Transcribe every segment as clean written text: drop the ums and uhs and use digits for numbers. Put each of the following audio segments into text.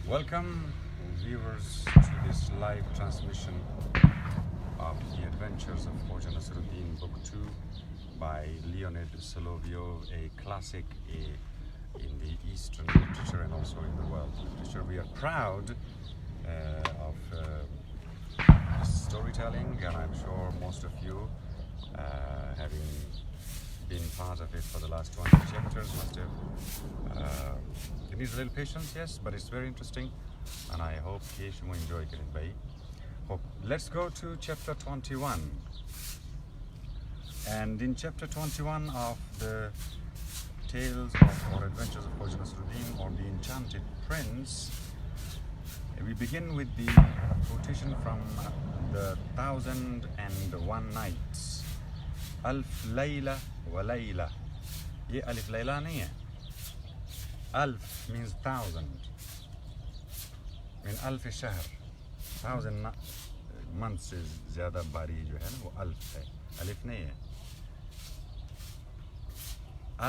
Welcome, viewers, to this live transmission of The Adventures of Khoja Nasreddin, Book 2 by Leonid Solovyov, a classic in the Eastern literature and also in the world literature. We are proud of storytelling, and I'm sure most of you, having been part of it for the last 20 chapters, must have. It needs a little patience, yes, but it's very interesting, and I hope you enjoy it. Let's go to chapter 21. And in chapter 21 of the Tales of or Adventures of Khoja Nasreddin, or the Enchanted Prince, we begin with the quotation from the 1001 Nights. Alf Layla wa Layla. Ye Alif Layla nahi hai. Alf means 1000. Min Alf shahr. 1000 months is zyada bari jo hai na, wo Alf hai. Alif nahi hai.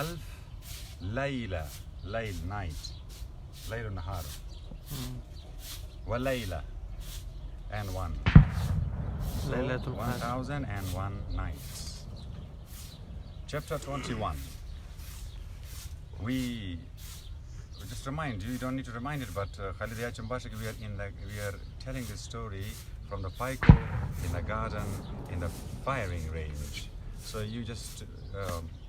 Alf Layla. Layl, night. Layl nahar. Wa Layla. And one. So 1001 nights. Chapter 21. We just remind you don't need to remind it, but we are telling this story from the Paiko in the garden in the firing range. So you just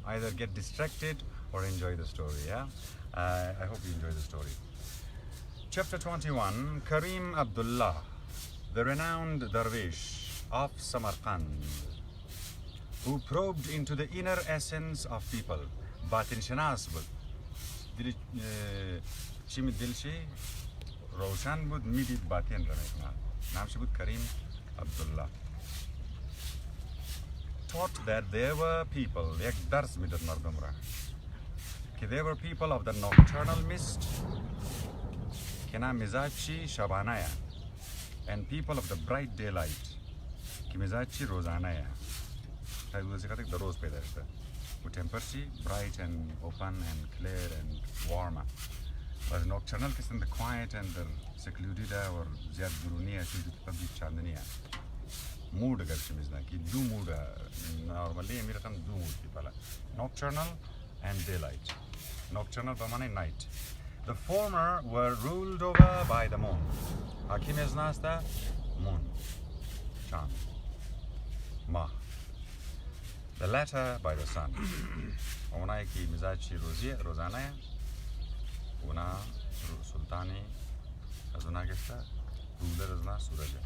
either get distracted or enjoy the story. Yeah, I hope you enjoy the story. Chapter 21. Karim Abdullah, the renowned dervish of Samarkand, who probed into the inner essence of people. Batin shanas bud. Chimid dilshi Roshan bud midid batin ramekna. Naam shi bud Karim Abdullah. Taught that there were people, ek dars midat mardumra. There were people of the nocturnal mist, kena mizachi shabanaya, and people of the bright daylight, ki mizachi rozanaya. I will say the rose peda rehta. Wo tempersi bright and open and clear and warm. But nocturnal kisam the quiet and the secluded or zyad duruniya to the public chandaniya. Mood agar chimizna ki do mood normally mera kam do mood ki pala. Nocturnal and daylight. Nocturnal bamane night. The former were ruled over by the moon. Hakim is nasta moon. Chand. Ma. The latter by the sun. Una ki mizachi rozana, una sultani, azuna gesta, ruler azna suraja.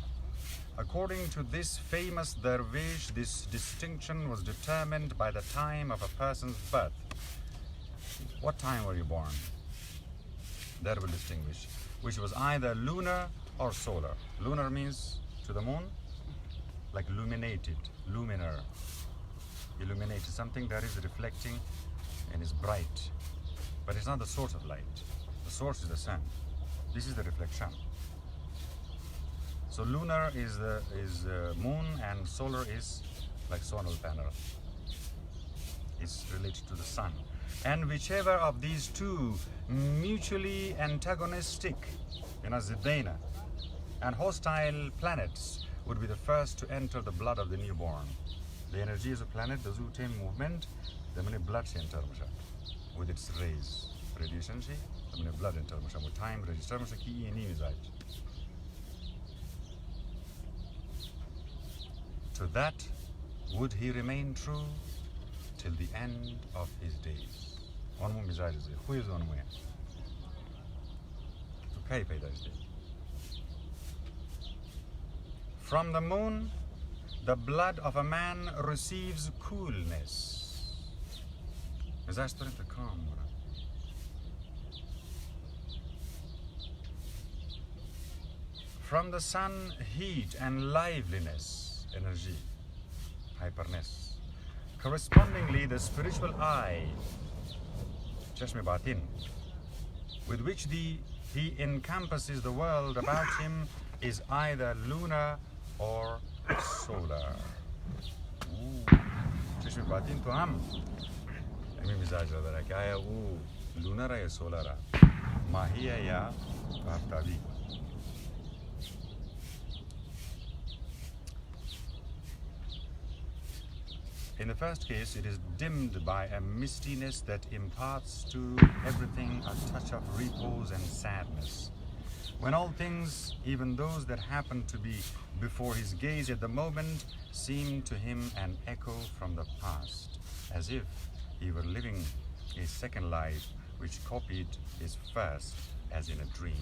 According to this famous dervish, this distinction was determined by the time of a person's birth. What time were you born? That will distinguish, which was either lunar or solar. Lunar means to the moon, like illuminated, luminar. Illuminated, something that is reflecting and is bright, but it's not the source of light. The source is the sun. This is the reflection. So lunar is moon, and solar is like solar panel. It's related to the sun. And whichever of these two mutually antagonistic, ziddaina, and hostile planets would be the first to enter the blood of the newborn. The energy is a planet, the Zutain movement, the many blood enter with its rays. Radiation, the many blood enter with time, register, ki to that would he remain true till the end of his days. One more mizaj is who is one way? To pay that. From the moon, the blood of a man receives coolness. Mizaj to the calm. From the sun, heat and liveliness, energy, hyperness. Correspondingly, the spiritual eye, chashme batin, with which he encompasses the world about him, is either lunar or solar. Chashme batin to hum. Emi mizaj rada hai kya hai wo lunar hai ya solar hai? Mahi hai ya Haftavi. In the first case, it is dimmed by a mistiness that imparts to everything a touch of repose and sadness. When all things, even those that happen to be before his gaze at the moment, seem to him an echo from the past, as if he were living a second life which copied his first as in a dream.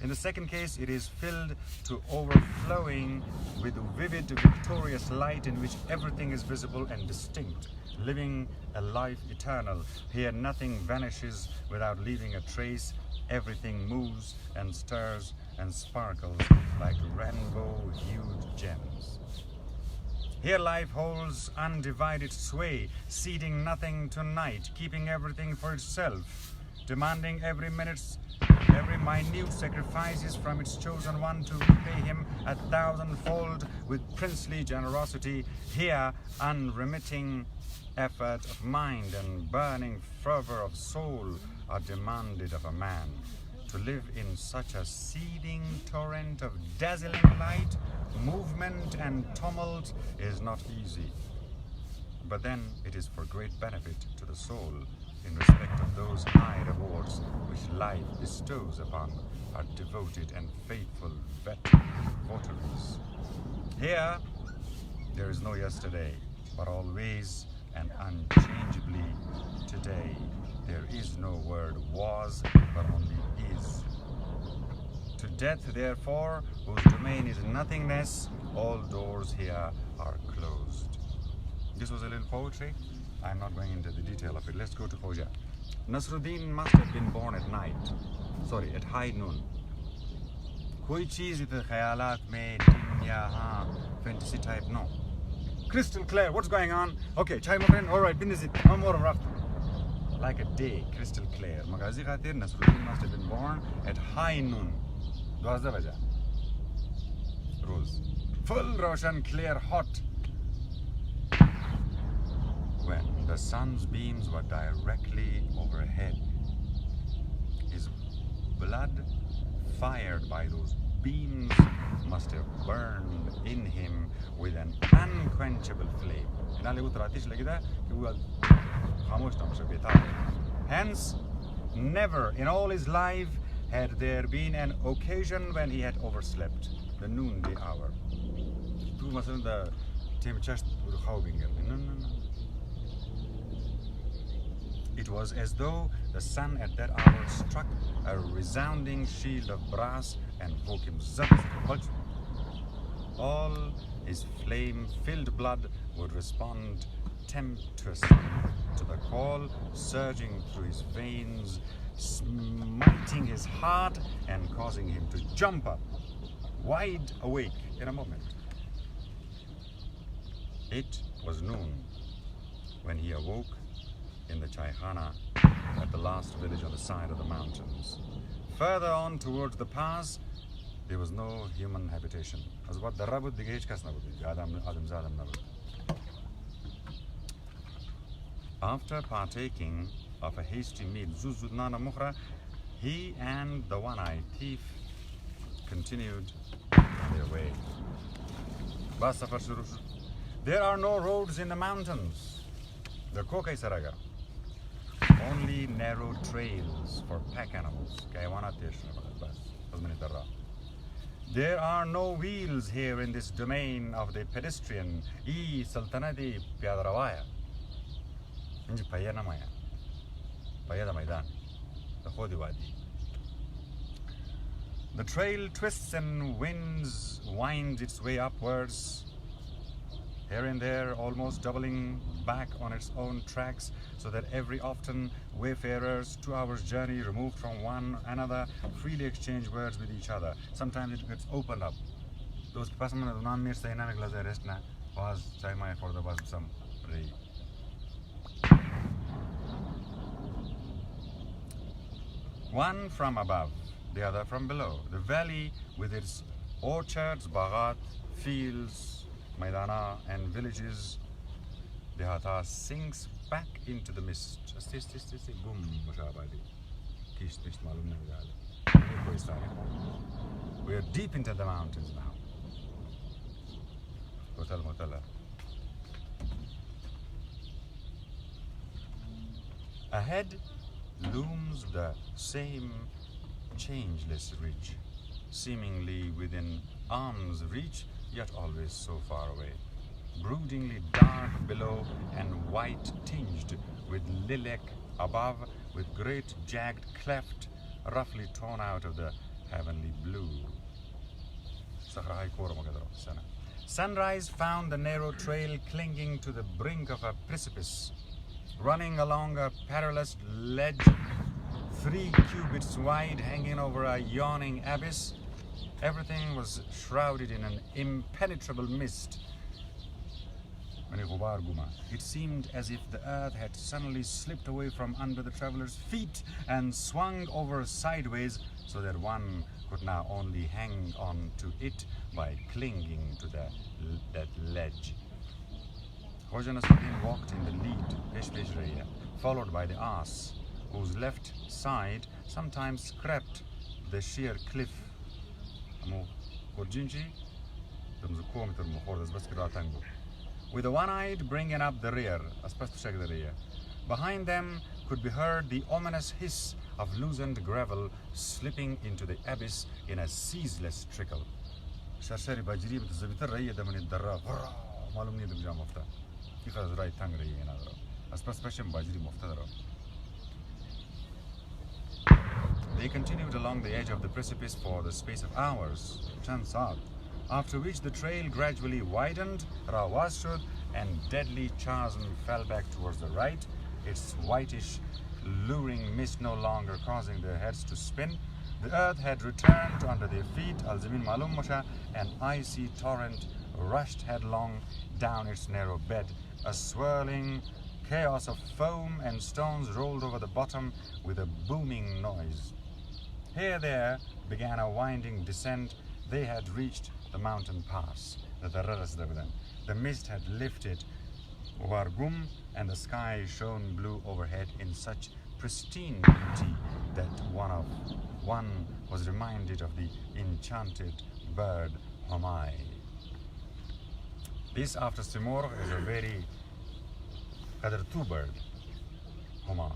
In the second case, it is filled to overflowing with vivid, victorious light in which everything is visible and distinct, living a life eternal. Here nothing vanishes without leaving a trace. Everything moves and stirs and sparkles like rainbow-hued gems. Here life holds undivided sway, ceding nothing to night, keeping everything for itself, demanding every minute sacrifices from its chosen one to repay him 1,000-fold with princely generosity. Here, unremitting effort of mind and burning fervor of soul are demanded of a man. To live in such a seething torrent of dazzling light, movement and tumult is not easy. But then it is for great benefit to the soul in respect of those high rewards which life bestows upon our devoted and faithful votaries. Here, there is no yesterday, but always and unchangeably today. There is no word was, but only is. To death, therefore, whose domain is nothingness, all doors here are closed. This was a little poetry. I'm not going into the detail of it. Let's go to Khoja. Nasreddin must have been born at high noon. कोई चीज इधर ख्यालात में यहाँ fantasy type no. Crystal clear. What's going on? Okay, chai my friend. All right, been it. I'm more rough. Like a day, crystal clear. Magazi khatir Nasreddin must have been born at high noon. 12 baja. Rose. Full Roshan, clear, hot. When the sun's beams were directly overhead, his blood, fired by those beams, must have burned in him with an unquenchable flame. Hence, never in all his life had there been an occasion when he had overslept, the noonday hour. It was as though the sun at that hour struck a resounding shield of brass and woke him. All his flame-filled blood would respond tempestuously to the call, surging through his veins, smiting his heart and causing him to jump up, wide awake in a moment. It was noon when he awoke in the Chaikhana at the last village on the side of the mountains. Further on towards the pass, there was no human habitation. After partaking of a hasty meal, he and the one-eyed thief continued their way. There are no roads in the mountains. Only narrow trails for pack animals. There are no wheels here in this domain of the pedestrian. Sultanati Piadrawaya. The trail twists and winds its way upwards, here and there, almost doubling back on its own tracks, so that every often wayfarers 2 hours journey removed from one another freely exchange words with each other. Sometimes it gets opened up. Those person non say rest na was my for the was some pray. One from above, the other from below. The valley with its orchards, baghat, fields, Maidana and villages, Dehata sinks back into the mist. We are deep into the mountains now. Hotel Motala. Ahead looms the same changeless ridge, seemingly within arm's reach, yet always so far away. Broodingly dark below and white tinged with lilac above, with great jagged cleft roughly torn out of the heavenly blue. Sunrise found the narrow trail clinging to the brink of a precipice, running along a perilous ledge 3 cubits wide, hanging over a yawning abyss. Everything was shrouded in an impenetrable mist. It seemed as if the earth had suddenly slipped away from under the traveler's feet and swung over sideways, so that one could now only hang on to it by clinging to that ledge. Khoja Nasreddin walked in the lead, followed by the ass, whose left side sometimes scraped the sheer cliff. With the one-eyed bringing up the rear. Behind them could be heard the ominous hiss of loosened gravel slipping into the abyss in a ceaseless trickle. They continued along the edge of the precipice for the space of hours, after which the trail gradually widened, and deadly chasm fell back towards the right, its whitish, luring mist no longer causing their heads to spin. The earth had returned to under their feet. An icy torrent rushed headlong down its narrow bed. A swirling chaos of foam and stones rolled over the bottom with a booming noise. Here there began a winding descent. They had reached the mountain pass. The mist had lifted and the sky shone blue overhead in such pristine beauty that one was reminded of the enchanted bird Homai. This, after Simor, is a very two bird. Homai.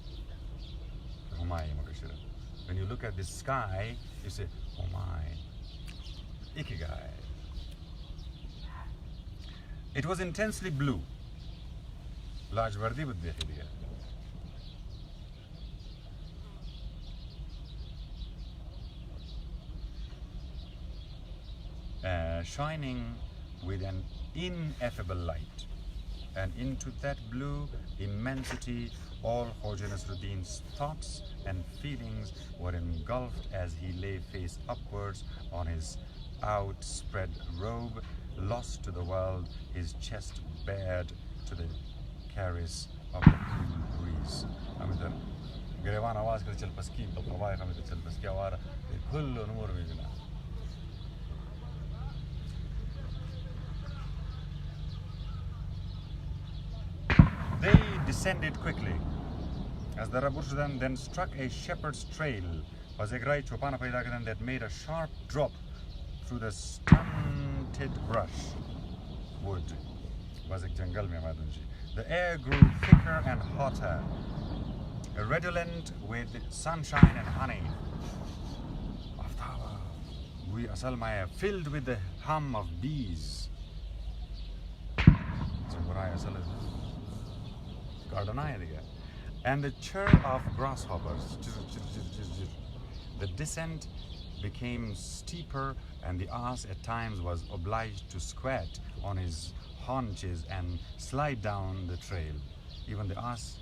When you look at the sky, you say, Homai. Ikigai. It was intensely blue. Shining with an ineffable light. And into that blue immensity, all Khoja Nasreddin's thoughts and feelings were engulfed as he lay face upwards on his outspread robe, lost to the world, his chest bared to the caress of the cool breeze. They descended quickly as the Rabushdan then struck a shepherd's trail that made a sharp drop through the stunted brush. Wood. The air grew thicker and hotter, redolent with sunshine and honey. Filled with the hum of bees. And the chirr of grasshoppers. The descent became steeper, and the ass at times was obliged to squat on his haunches and slide down the trail. Even the ass.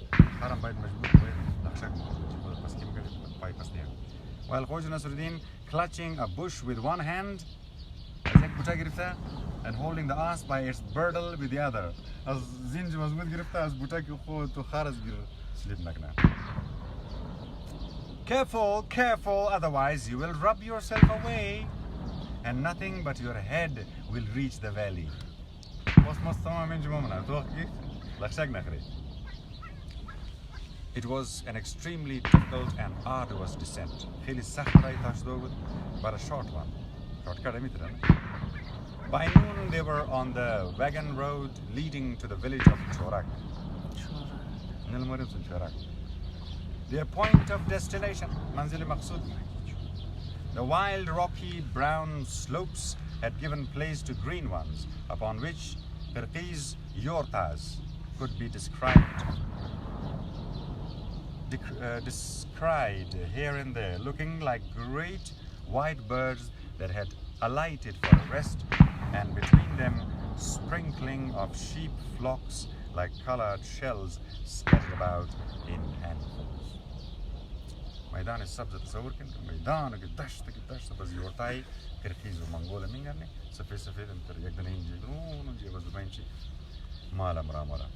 While Khoja Nasreddin, clutching a bush with one hand and holding the ass by its girdle with the other. Careful, careful, otherwise you will rub yourself away, and nothing but your head will reach the valley. It was an extremely difficult and arduous descent. خیلی سخت رای داشته بود, but a short one. Shortcut میتونن. By noon they were on the wagon road leading to the village of Chorak. Their point of destination, Manzil Maqsood. The wild rocky brown slopes had given place to green ones, upon which Qirqiz yortas could be described here and there, looking like great white birds that had alighted for a rest, and between them sprinkling of sheep flocks like colored shells scattered about in handfuls. मैदान सब्ज़ तस्वुर किन मैदान के दश्त बस yortai Qirqiz و منگول میگن سفید انتر یک دنیا اینجا اون جیب زبانچی مالا مراملا.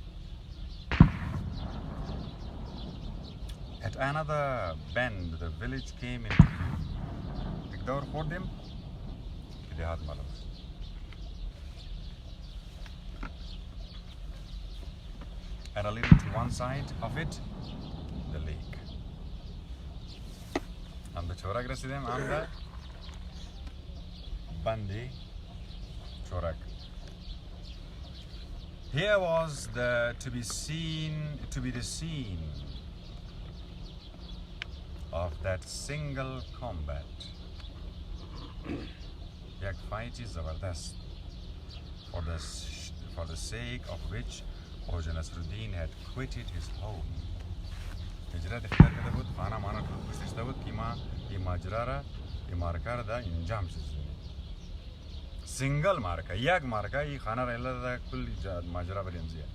At another bend, the village came into view. Igdor for them, Kidehat Malam. And a little to one side of it, the lake. And the Chorak resident, and the Bandi Chorak. Here was to be the scene of that single combat. Yak fight is zabardast, for the sake of which Khoja Nasreddin had quitted his home. Hijrat اختیار کرده بود, خانه مانا کشته بود که ما این ماجرا را این مارکا را دا انجام شد. سنگل مارکا, یک مارکا این خانه را الا دا کل ماجرا بر انزیه.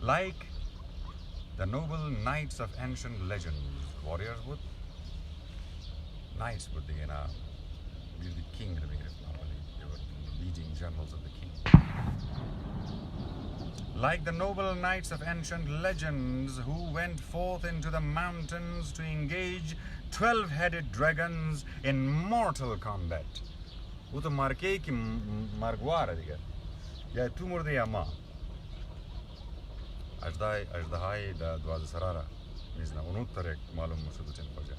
Like the noble knights of ancient legend, warriors would, knights would be the king normally. They were the leading generals of the king. Like the noble knights of ancient legends who went forth into the mountains to engage 12-headed dragons in mortal combat. वो तो मार्के की मार्गवार है दिगर, या तू मुर्दे या माँ. अजदाई दा द्वाज़ सरारा मिज़ना उन्नतर एक मालूम मुसुदुचन खोजा.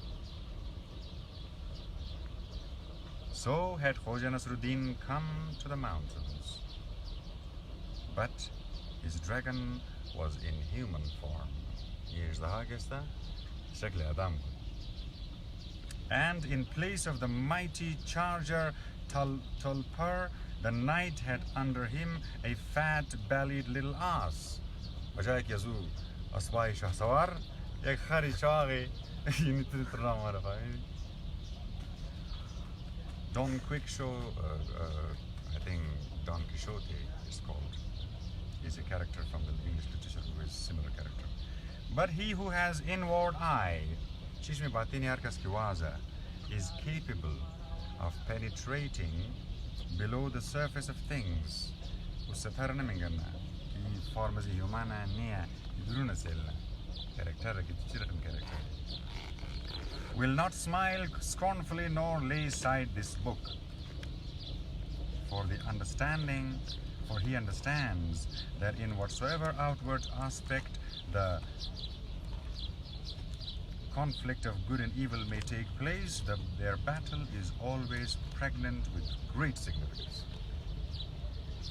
So had Khoja Nasreddin come to the mountains, but his dragon was in human form. Here's the Hagesta, Shakli Adam. And in place of the mighty charger Tulpur, the knight had under him a fat-bellied little ass. وجاك يزو أصباي شهسوار يك خاري شاغي ينتظر ترام فاهم. Don Quickshow, I think Don Quixote is called. He's a character from the English literature who is a similar character. But he who has inward eye, Chishme Batini Arkas Kiwaza, is capable of penetrating below the surface of things. Usatarna mingana, he forms a humana nia, druna sella, character, character. Will not smile scornfully nor lay aside this book. For he understands that in whatsoever outward aspect the conflict of good and evil may take place, their battle is always pregnant with great significance.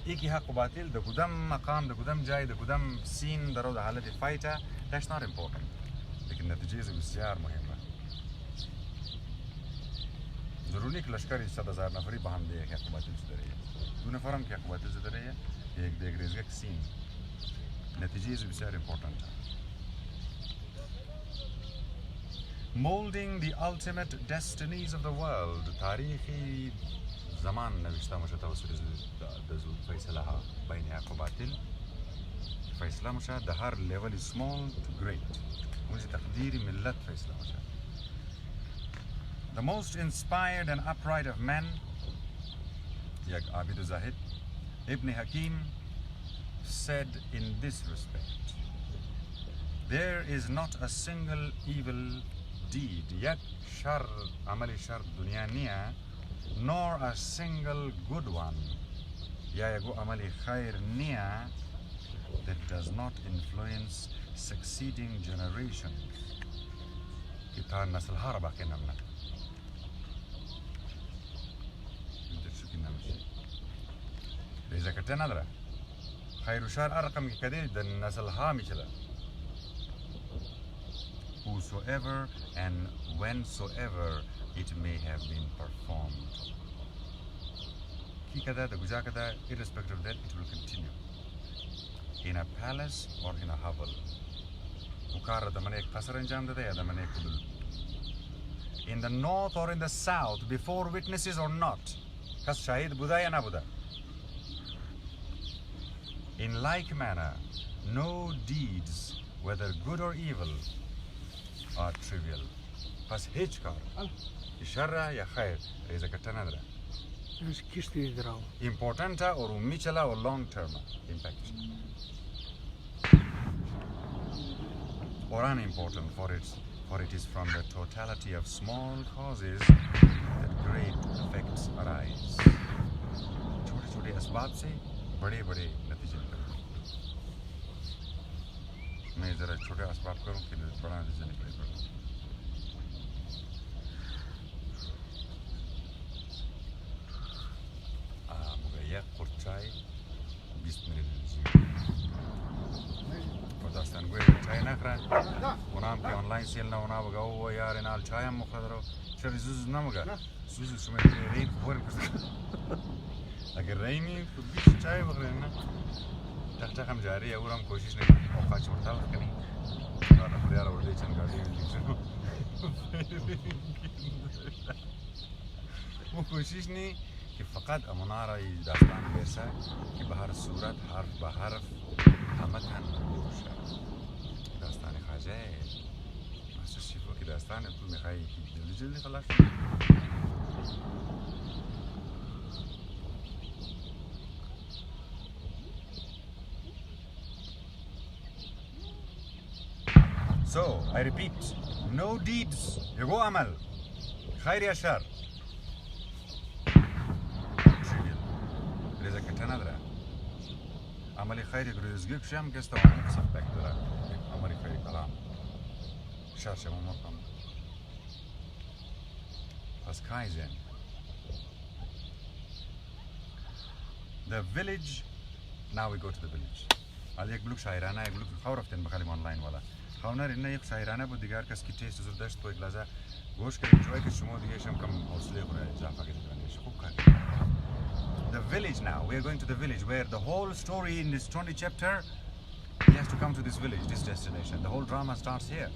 Iki haq batil, the kudam maqam, the kudam jai, the kudam scene, the road halati fighter, that's not important. Lekin natijez bisiyar muhimma. ضروري कि लश्कर 7,000 नफरी बहम दे एक हुकूमत इज़दरे तूने form क्या हुकूमत इज़दरे है एक देख रेज़ का सीन नतीजे is very important. Molding the ultimate destinies of the world, तारीख़ी ज़मान नविश्ता मुझे तवस्सुल दज़ूल फ़ैसलाहा बैन याक़ुबातिल फ़ैसला मुझे the her level is small to great मुझे तक़दीरी मिल्लत फ़ैसला मुझे. The most inspired and upright of men, Yak Abid Zahid, Ibn Hakim, said in this respect, there is not a single evil deed, yet shar, amali shar dunya niya, nor a single good one, ya yago amali khair niya, that does not influence succeeding generations. Kita nasl haraba kenamna. إذا كنت نظرة خير شار أرقم كده دن نسل هامي كده. Whosoever and whensoever it may have been performed. Ki kada the guja kada, irrespective of that, it will continue. In a palace or in a hovel. Ukara the manek pasaranjam da ya the manek kudul. In the north or in the south, before witnesses or not. Kas shahid Buddha ya na Buddha. In like manner, no deeds, whether good or evil, are trivial. Pas hiç kar. Sharra ya khair. Reza katanadra. Importanta or umichala or long term impact. Or unimportant, for it is from the totality of small causes that great effects arise. छोटे-छोटे असबाब से बड़े-बड़े नतीजे निकलते हैं. मैं जरा छोटे असबाब करूं कि बड़ा नतीजा निकलेगा. मुझे कुर्चाई 20 मिनट داستان گوی چای نخره اونام که آنلاین سیل نه اونا بگه او یار اینال چای هم مخوره رو چرا زوز نمگه زوز شما ریم خورم کشت اگر ریمی تو بیش چای بخوره نه تخت هم جاری او هم کوشش نکنی اوقات چورتال کنی دادا خریار ورده چند گاڑی میلیشنو वो कोशिश नहीं कि फ़कत अमनारा ये दास्तान वैसा कि बाहर सूरत हर्फ बहर्फ हमतन दूषा दास्तान ख़ाजा है मास्टर शिफो की दास्तान है तुम खाई कि जल्दी खलास So I repeat, no deeds يقو عمل خير يا شر. Reza katanadra. Amali khayri gruzguk sham gesta wa saspektra. Amali khayri kalam. Sharsha mumaqam. As kaizen. The village. Now we go to the village. Ali ek bluk shairana, ek bluk khawraften bakhalim online wala. Khawnar inna ek shairana bu digar kas ki taste zurdasht to ek laza gosh ka enjoy ke shumo dige sham kam hosle khore jafa ke dikane shukub kar. The village now. We are going to the village where the whole story in this 20 chapter, he has to come to this village, this destination. The whole drama starts here.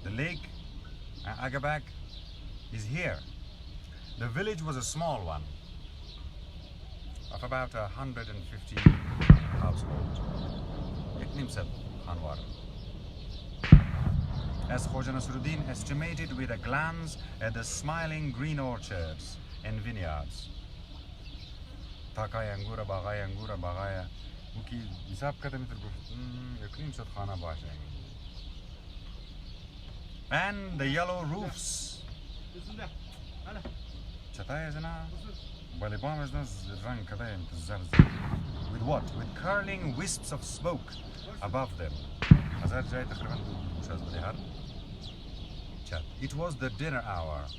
The lake, Agabak, is here. The village was a small one of about 150 households. As Khoja Nasreddin estimated with a glance at the smiling green orchards and vineyards. تاکای انگور باغای او کی حساب کرده میتر گفت یکلیم شد خانه باشه. And the yellow roofs. چطای از نه ولی بام از نه رنگ کده زرد. With what? With curling wisps of smoke above them. هزار جای تقریبا دوش از بده هر چت. It was the dinner hour.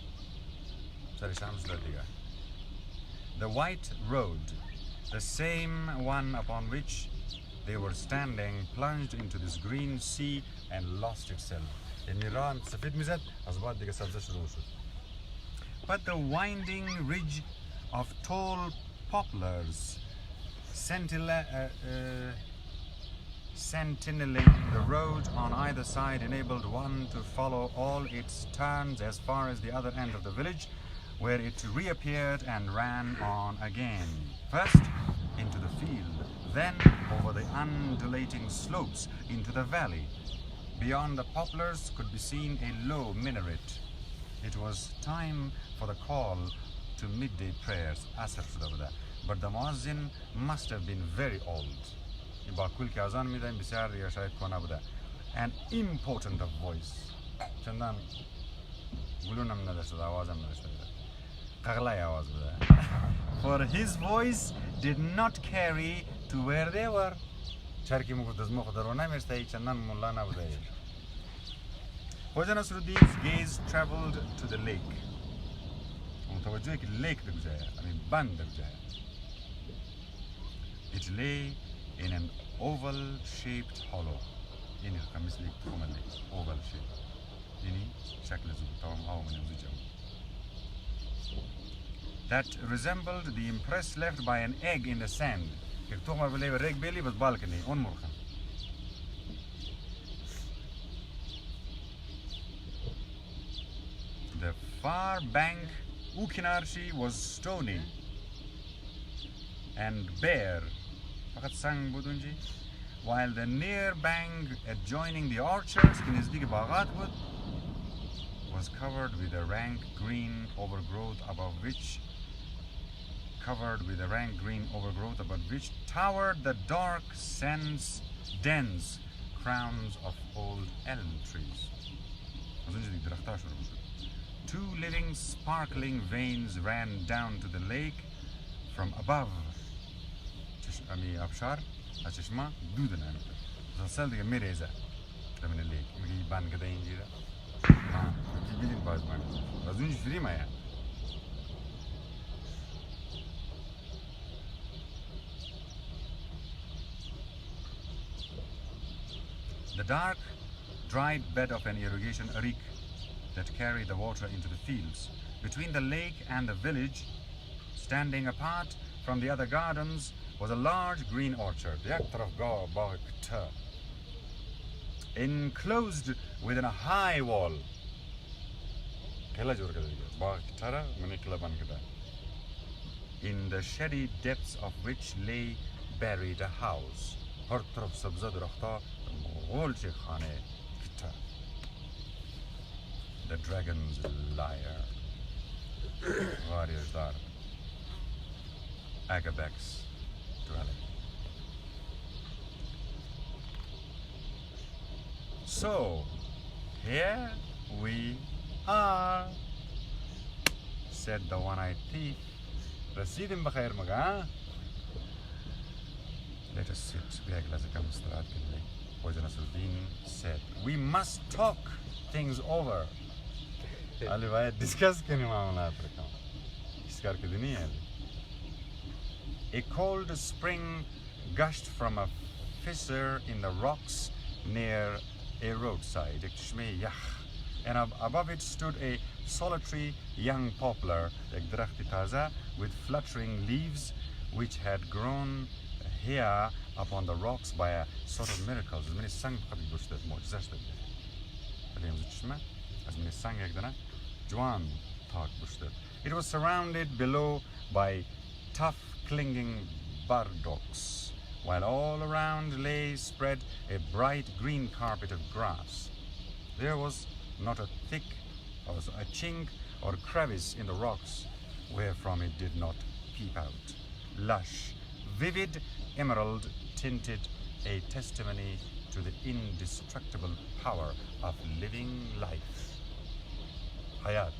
سری شام زد دیگه. The white road, the same one upon which they were standing, plunged into this green sea and lost itself. But the winding ridge of tall poplars, sentineling the road on either side, enabled one to follow all its turns as far as the other end of the village, where it reappeared and ran on again. First into the field, then over the undulating slopes into the valley. Beyond the poplars could be seen a low minaret. It was time for the call to midday prayers, Asr Shudabada. But the Muazzin must have been very old. And important of voice. For his voice did not carry to where they were. چرکی میگفت از مخ درو نمیرسته چندان مولا نبوده. Khoja Nasreddin's gaze traveled to the lake. متوجه که lake دک جایا، یعنی بند دک جایا. It lay in an oval-shaped hollow. یعنی خمیس لیک تخم لیک oval shape. یعنی شکل زود تمام هاو من زوجم. That resembled the impress left by an egg in the sand. یک تخم بلی و ریگ بلی بس بالکنی اون مرخم. The far bank Ukinarshi was stony and bare, فقط سنگ بود اونجی. While the near bank adjoining the orchards که نزدیک باغات بود was covered with a rank green overgrowth above which towered the dark dense crowns of old elm trees. Two living sparkling veins ran down to the lake from above. Abshar, Achishma, Dudan. Zasal the Mireza. I mean, a lake. We ban Gadainjira. Ah, Kibin Bazman. Bazunj Frimaya. The dark, dried bed of an irrigation arik that carried the water into the fields. Between the lake and the village, standing apart from the other gardens, was a large green orchard, enclosed within a high wall. In the shady depths of which lay buried a house. The dragon's lair. Warriors dar. Agabek's dwelling. So, here we are, said the one-eyed thief. Rasidim bakhair maga. Let us sit. Khoja Nasreddin said, we must talk things over. Discuss A cold spring gushed from a fissure in the rocks near a roadside. And above it stood a solitary young poplar with fluttering leaves which had grown here upon the rocks by a sort of miracle. It was surrounded below by tough clinging burdocks, while all around lay spread a bright green carpet of grass. There was not a thick or a chink or crevice in the rocks wherefrom it did not peep out. Lush, vivid emerald tinted, a testimony to the indestructible power of living life. Hayat,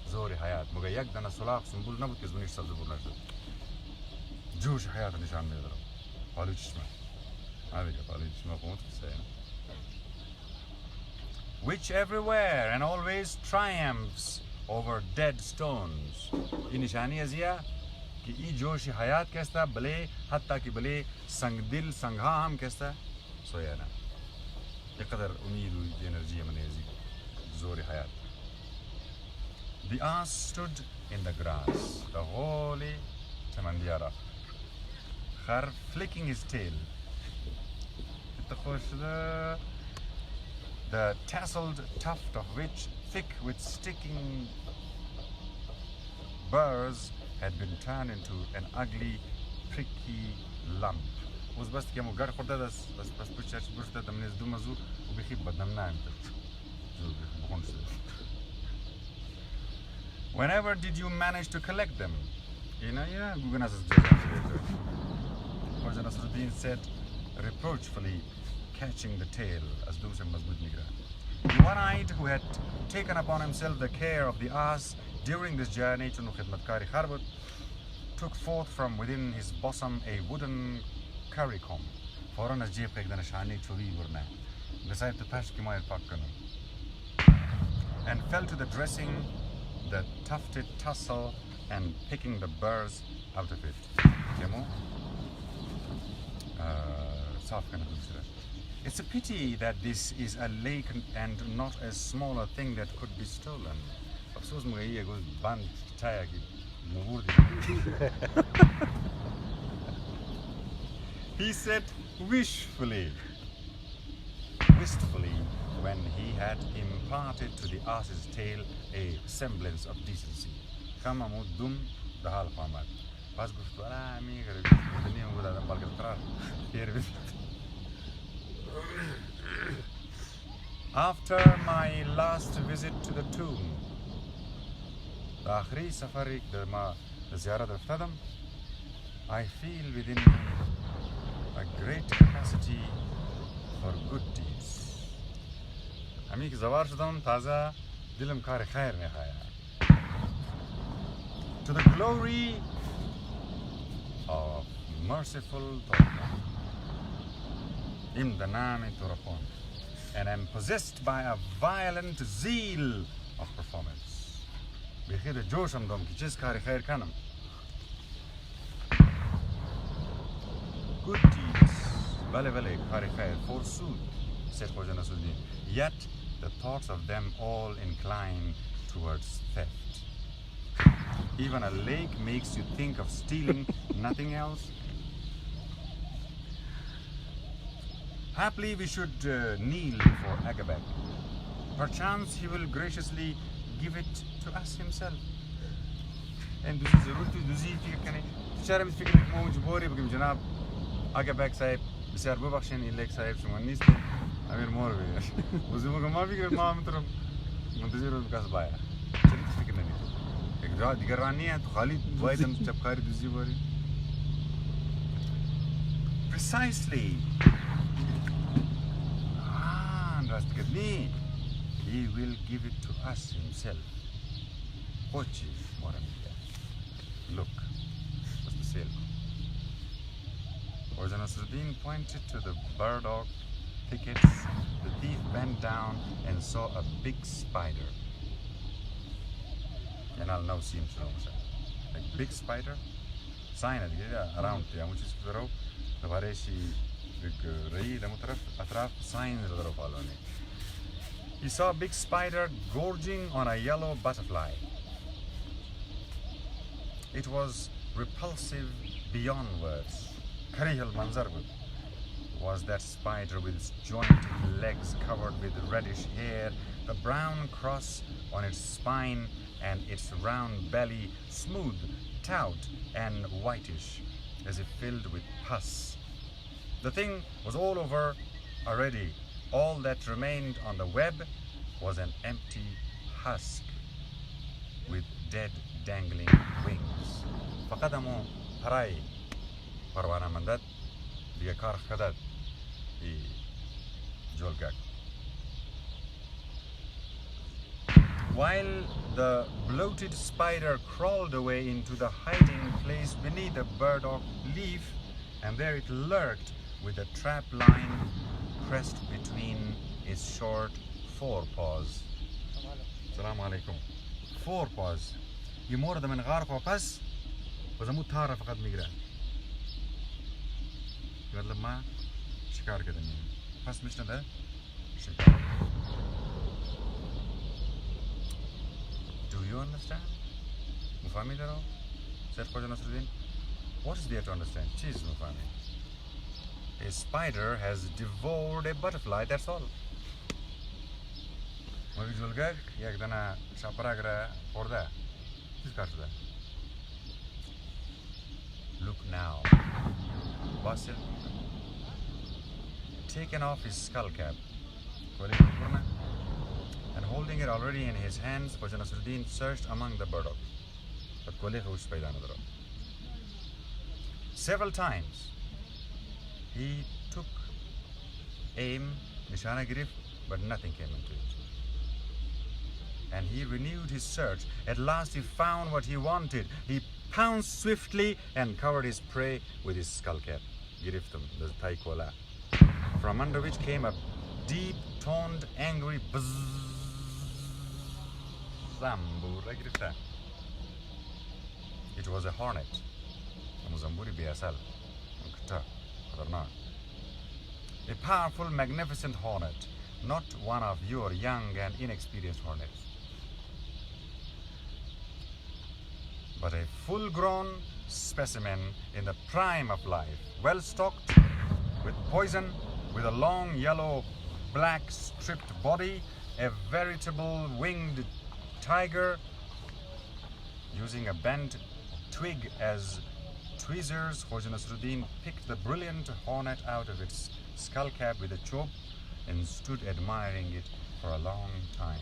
Zori Hayat, Mugayak Dana Solak, Sumbul Nabuk is Munich Sabzaburnashu. Jewish Hayat and Nishan Medro. Paluchma. Avika Paluchma won't say. Which everywhere and always triumphs over dead stones. In Nishani Azia, कि ई जोश हयात कैसा भले हत्ता कि भले संग दिल संघा हम कैसा सोया ना ये कदर उम्मीद हुई एनर्जी मने जी जोर हयात. The ass stood in the grass, the holy Chamandiara, khar flicking his tail. The tasseled tuft of which, thick with sticking burrs, had been turned into an ugly, pricky lump. Whenever did you manage to collect them? Khoja Nasreddin said reproachfully, catching the tail as the one-eyed who had taken upon himself the care of the ass during this journey to Khidmatkari took forth from within his bosom a wooden currycomb فورا از جیب یک نشانی چوبی برنه بسایب تو پشت که مایر پاک کنم and fell to the dressing the tufted tussle and picking the burrs out of it. It's a pity that this is a lake and not a smaller thing that could be stolen. He said wistfully when he had imparted to the ass's tail a semblance of decency. After my last visit to the tomb, I feel within me a great capacity for good deeds. Ami ki zavar shudam taza dilim kar khair mekhaya. To the glory of merciful Torah, in the name Torah, and am possessed by a violent zeal of performance. Bekhir josham dom ki chiz kar khair kanam. Good deeds, vale kar khair, forsooth, said Khoja Nasreddin. Yet the thoughts of them all incline towards theft. Even a lake makes you think of stealing, nothing else. Haply we should kneel before Agabek. Perchance he will graciously give it to us himself. And this is a route to Duzi Fikane. Sharam speaking Mojbori because Janab Agabek Saib, Bisar Bubakshan, Elek Saib, Shumanist, Amir Morvi. Uzumagamavi, Mamtram, Montezero Gasbaya. Precisely. He will give it to us himself. Look, what's the sale? Khoja Nasreddin pointed to the burdock thickets. The thief bent down and saw a big spider. And I'll now see him like big spider. Sign it around there. Which is the rope. The Vareshi sign. He saw a big spider gorging on a yellow butterfly. It was repulsive beyond words. Karihal Manzarbud was that spider with its jointed legs covered with reddish hair, the brown cross on its spine, and its round belly smooth, taut, and whitish, as if filled with pus. The thing was all over already. All that remained on the web was an empty husk with dead dangling wings. فقدموا هراي پروانه مندد دیگه کار خدد ای جولگک. While the bloated spider crawled away into the hiding place beneath the burdock leaf, and there it lurked with a trap line pressed between its short forepaws. Assalamu alaikum. Forepaws. You more than غارق وبس وزمو تارة فقط ميقرأ. يقول ما شكار كده بس مش ده شكار. Do you understand? Mufami daro? Said Khoja Nasreddin. What is there to understand? Cheese, Mufami. A spider has devoured a butterfly, that's all. Magijulgag, yakdana shaparagra orda. Look now. Basil taken off his skull cap and holding it already in his hands, Khoja Nasreddin searched among the burdock. Several times he took aim, nishana girif, but nothing came into it. And he renewed his search. At last he found what he wanted. He pounced swiftly and covered his prey with his skull cap. Giriftum, the taikola. from under which came a deep-toned, angry buzz. It was a hornet. A powerful, magnificent hornet, not one of your young and inexperienced hornets, but a full-grown specimen in the prime of life, well-stocked, with poison, with a long yellow black stripped body, a veritable winged tiger, using a bent twig as tweezers. Khoja Nasreddin picked the brilliant hornet out of its skull cap with a chop and stood admiring it for a long time,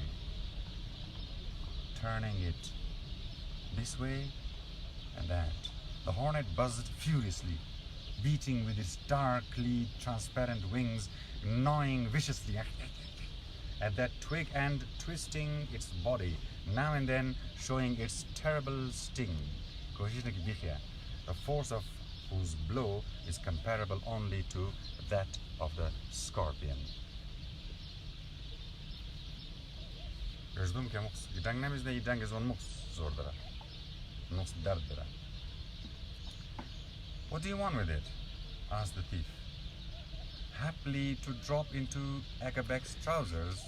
turning it this way and that. The hornet buzzed furiously, beating with its darkly transparent wings, gnawing viciously at that twig and twisting its body, now and then showing its terrible sting. The force of whose blow is comparable only to that of the scorpion. What do you want with it? Asked the thief. Happily to drop into Agabek's trousers.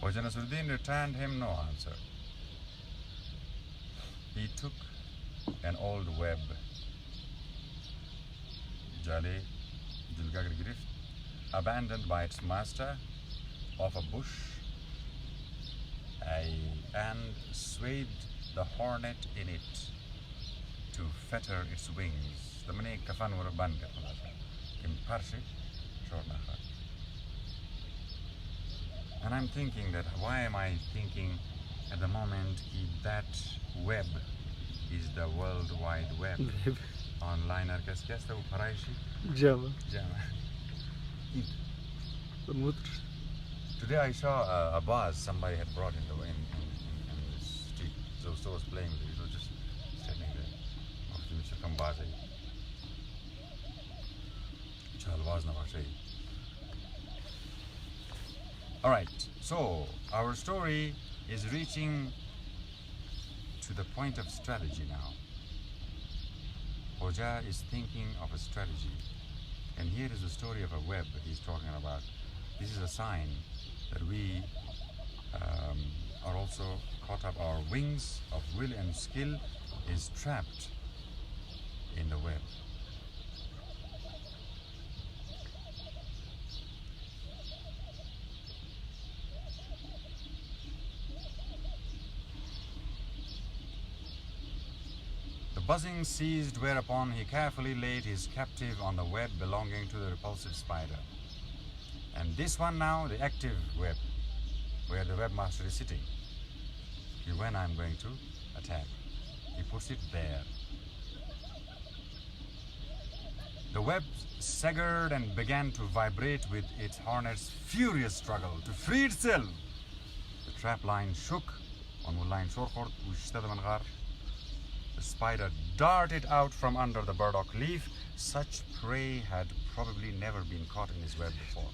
Khoja Nasreddin returned him no answer. He took an old web, Jale Dilgagr Grift, abandoned by its master, off a bush, and swayed the hornet in it to fetter its wings. The mane kafan were banned. And I'm thinking that, why am I thinking at the moment that web is the World Wide Web? Online arkadaşlar bu parayşı. Jama. Today I saw a buzz somebody had brought in the street. So was playing with it. It was just standing there. After which come buzz. Alright, so our story is reaching to the point of strategy now. Khoja is thinking of a strategy. And here is the story of a web he's talking about. This is a sign that we are also caught up. Our wings of will and skill is trapped in the web. Buzzing ceased, whereupon he carefully laid his captive on the web belonging to the repulsive spider. And this one now, the active web, where the webmaster is sitting. When I'm going to attack, he puts it there. The web staggered and began to vibrate with its hornet's furious struggle to free itself. The trap line shook. The spider darted out from under the burdock leaf. Such prey had probably never been caught in his web before.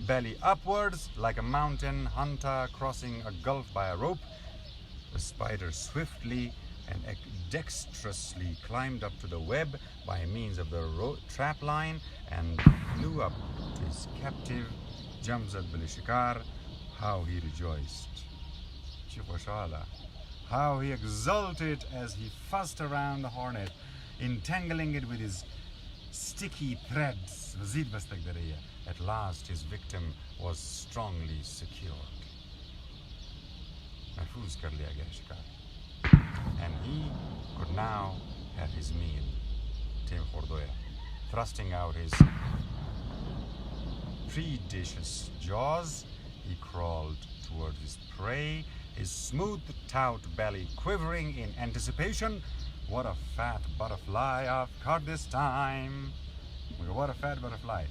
Belly upwards, like a mountain hunter crossing a gulf by a rope, the spider swiftly and dexterously climbed up to the web by means of the trap line and flew up to his captive. Jamzat bil shikar, how he rejoiced. How he exulted as he fussed around the hornet, entangling it with his sticky threads. At last his victim was strongly secured. And he could now have his meal. Thrusting out his predicious jaws, he crawled toward his prey, his smooth tout belly quivering in anticipation. What a fat butterfly I've caught this time. What a fat butterfly.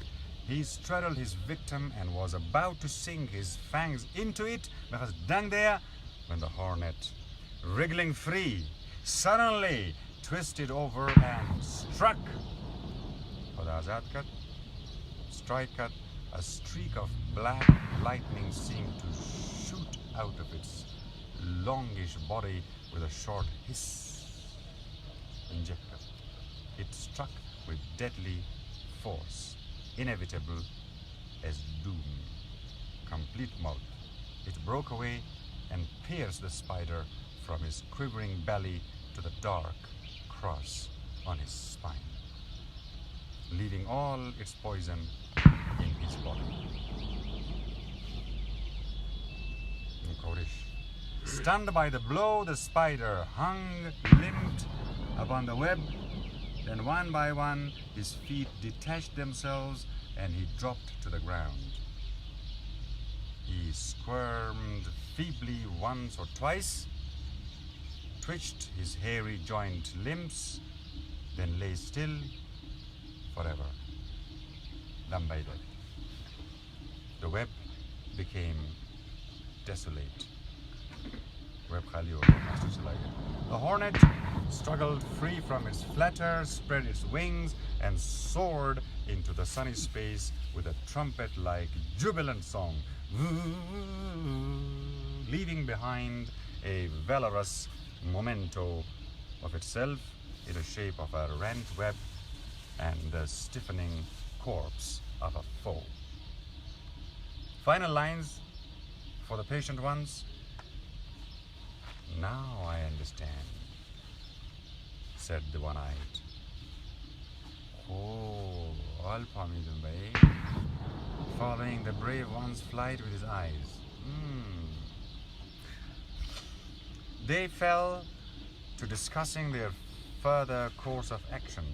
He straddled his victim and was about to sink his fangs into it because dang there, when the hornet, wriggling free, suddenly twisted over and struck. For the Azad cut, strike cut, a streak of black lightning seemed to shoot out of its longish body with a short hiss. Injector. It struck with deadly force, inevitable as doom. Complete mouth. It broke away and pierced the spider from his quivering belly to the dark cross on his spine, leaving all its poison in his body. Stunned by the blow, the spider hung limped upon the web. Then one by one, his feet detached themselves and he dropped to the ground. He squirmed feebly once or twice, twitched his hairy joint limbs, then lay still forever, done by death. The web became desolate. The hornet struggled free from its flutter, spread its wings, and soared into the sunny space with a trumpet-like jubilant song, leaving behind a valorous memento of itself in the shape of a rent web and the stiffening corpse of a foe. Final lines for the patient ones. Now I understand, said the one-eyed. Oh, all Pamidun Bhai, following the brave one's flight with his eyes. They fell to discussing their further course of action.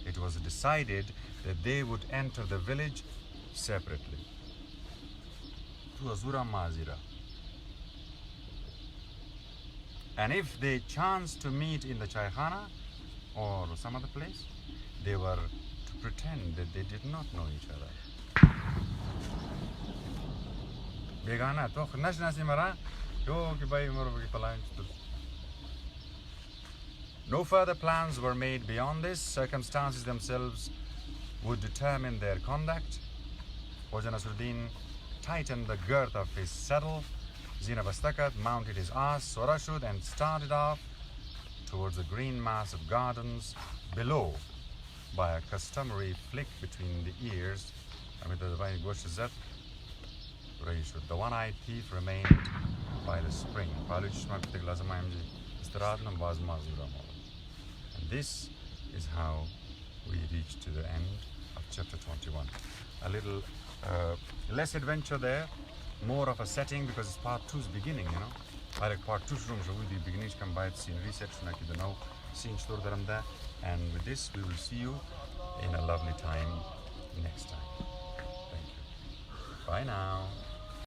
It was decided that they would enter the village separately. And if they chanced to meet in the Chaikhana or some other place, they were to pretend that they did not know each other. No further plans were made beyond this. Circumstances themselves would determine their conduct. Khoja Nasreddin tightened the girth of his saddle. Zina Bastakat mounted his ass, Sorashud, and started off towards the green mass of gardens below by a customary flick between the ears. The one-eyed thief remained by the spring. And this is how we reach to the end of chapter 21. A little less adventure there, more of a setting because it's part 2's beginning, you know. Like part 2's room, so the beginning come by scene research, and with this we will see you in a lovely time next time. Thank you. Bye now.